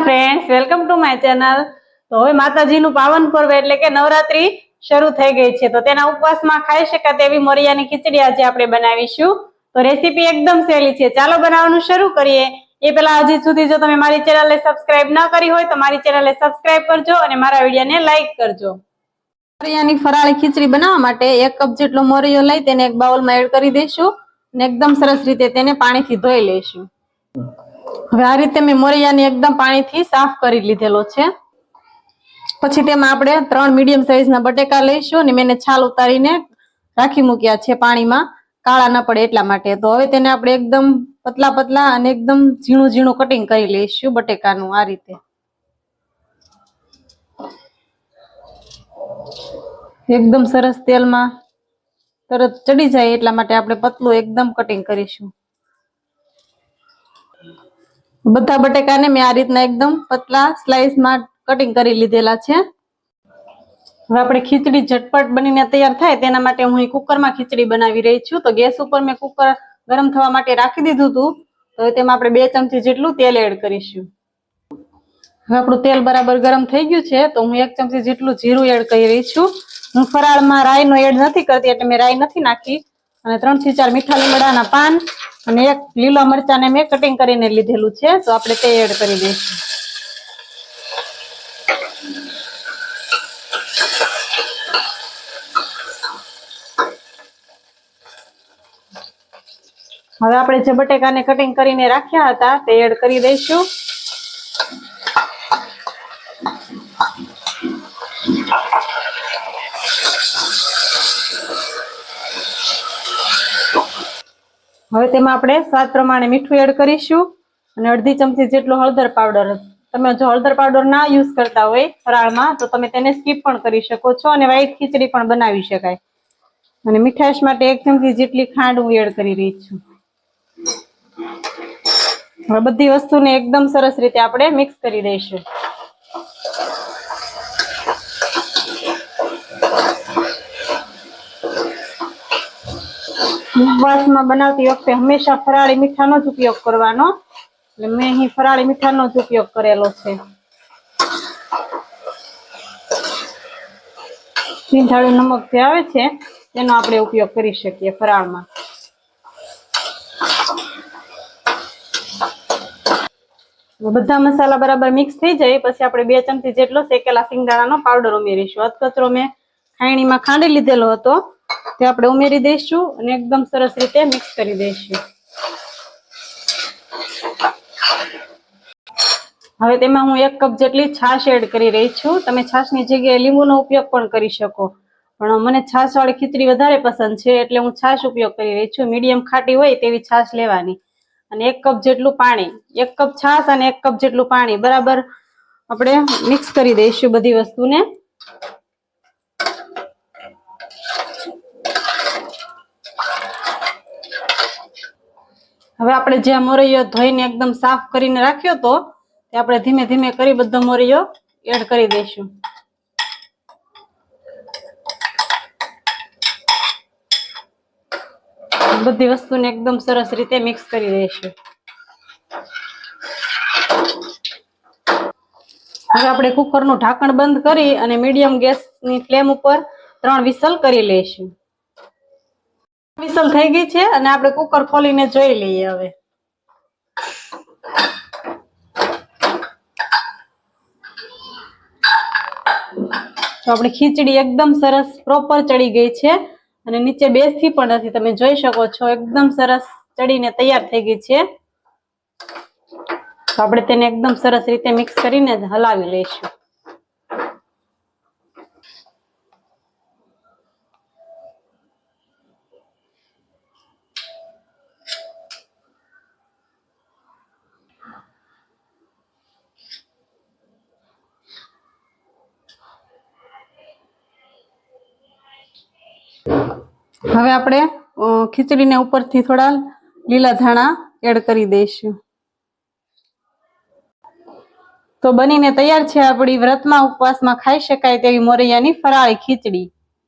Friends, welcome to my channel. तो હવે માતાજીનું પાવન પર્વ એટલે કે નવરાત્રી શરૂ થઈ ગઈ છે, તો તેના ઉપવાસમાં ખાઈ શકાય તેવી મોરિયાની ખીચડી આજે આપણે બનાવીશું। તો રેસીપી એકદમ સહેલી છે, ચાલો બનાવવાનું શરૂ કરીએ। એ પહેલા હજી સુધી જો તમે મારી ચેનલને સબસ્ક્રાઇબ ન કરી હોય તો મારી ચેનલને સબસ્ક્રાઇબ કરજો અને મારા વિડિયોને લાઈક કરજો। મોરિયાની ફરાળી ખીચડી બનાવવા માટે 1 કપ જેટલો મોરિયો લઈ તેને એક બાઉલમાં એડ કરી દઈશું અને એકદમ સરસ રીતે તેને પાણીથી ધોઈ લઈશું। હવે આ રીતે મેં મોરિયાને એકદમ પાણીથી સાફ કરી લીધેલો છે। પછી તેમાં આપણે 3 મીડિયમ સાઈઝના બટેકા લઈશું અને મેં છાલ ઉતારીને રાખી મૂક્યા છે પાણીમાં, કાળા ન પડે એટલા માટે। તો હવે તેને આપણે એકદમ પતલા પતલા અને એકદમ ઝીણું ઝીણું કટિંગ કરી લઈશું બટેકાનું। આ રીતે એકદમ સરસ તેલમાં તરત ચડી જાય એટલા માટે આપણે પતલું એકદમ કટિંગ કરીશું। બધા બટેકાને મેં આ રીતના એકદમ પતલા સ્લાઇસમાં કટિંગ કરી લીધેલા છે। હવે આપણે ખીચડી ઝટપટ બનીને તૈયાર થાય તેના માટે હું કુકરમાં ખીચડી બનાવી રહી છું। તો ગેસ ઉપર મેં કુકર ગરમ થવા માટે રાખી દીધું હતું, તો તેમાં આપણે 2 ચમચી જેટલું તેલ એડ કરીશું। હવે આપણું તેલ બરાબર ગરમ થઈ ગયું છે, તો હું 1 ચમચી જેટલું જીરું એડ કરી રહી છું। હું ફરાળમાં રાઈનો એડ નથી કરતી એટલે મેં રાઈ નથી નાખી, અને 3 થી 4 મીઠા લીમડાના પાન અને 1 લીલા મરચાને મેં કટિંગ કરીને લીધેલું છે, તો આપણે તે એડ કરી દઈશું। હવે આપણે જે બટેકાને કટિંગ કરીને રાખ્યા હતા તે એડ કરી દઈશું। હવે તેમાં આપણે સ્વાદ પ્રમાણે મીઠું એડ કરીશું અને અડધી ચમચી જેટલો હળદર પાવડર। તમે જો હળદર પાવડર ના યુઝ કરતા હોય ફરાળમાં તો તમે તેને સ્કીપ પણ કરી શકો છો અને વ્હાઈટ ખીચડી પણ બનાવી શકાય। અને મીઠાશ માટે 1 ચમચી જેટલી ખાંડ હું એડ કરી રહી છું। હવે બધી વસ્તુને એકદમ સરસ રીતે આપણે મિક્સ કરી દઈશું। ઉપવાસમાં બનાવતી વખતે હંમેશા ફરાળી મીઠાનો જ ઉપયોગ કરવાનો, એટલે મેં અહીં ફરાળી મીઠાનો જ ઉપયોગ કરેલો છે। સિંધાળું નમક જે આવે છે તેનો આપણે ઉપયોગ કરી શકીએ ફરાળમાં। બધા મસાલા બરાબર મિક્સ થઈ જાય પછી આપણે 2 ચમચી જેટલો શેકેલા સિંગદાણાનો પાવડર ઉમેરીશું। અધકચરો મેં ખાયણીમાં ખાંડી લીધેલો હતો તે આપણે ઉમેરી દઈશું અને એકદમ સરસ રીતે મિક્સ કરી દઈશું। હવે તેમાં હું 1 કપ જેટલી છાશ એડ કરી રહી છું। તમે છાશની જગ્યાએ લીંબુનો ઉપયોગ પણ કરી શકો, પણ મને છાશવાળી ખીચડી વધારે પસંદ છે એટલે હું છાશ ઉપયોગ કરી રહી છું। મીડિયમ ખાટી હોય તેવી છાશ લેવાની અને 1 કપ જેટલું પાણી, 1 કપ છાશ અને 1 કપ જેટલું પાણી બરાબર આપણે મિક્સ કરી દઈશું બધી વસ્તુને। હવે આપણે જે મોરૈયો ધોઈને એકદમ સાફ કરીને રાખ્યો તો તે આપણે ધીમે ધીમે કરી બધો મોરૈયો એડ કરી દઈશું। બધી વસ્તુને એકદમ સરસ રીતે મિક્સ કરી દઈશું। હવે આપણે કુકરનું ઢાંકણ બંધ કરી અને મીડિયમ ગેસની ફ્લેમ ઉપર 3 વિસલ કરી લઈશું। વિસલ થઈ ગઈ છે અને આપણે કુકર ખોલીને જોઈ લઈએ। હવે તો આપણી ખીચડી એકદમ સરસ પ્રોપર ચડી ગઈ છે અને નીચે બેસતી પણ નથી, તમે જોઈ શકો છો એકદમ સરસ ચડીને તૈયાર થઈ ગઈ છે। તો આપણે તેને એકદમ સરસ રીતે મિક્સ કરીને હલાવી લઈશું। હવે આપણે ખીચડીને ઉપરથી થોડા લીલા ધાણા એડ કરી દઈશું। તો બનીને તૈયાર છે આપણી વ્રતમાં ઉપવાસમાં ખાઈ શકાય તેવી મોરૈયાની ફરાળી ખીચડી।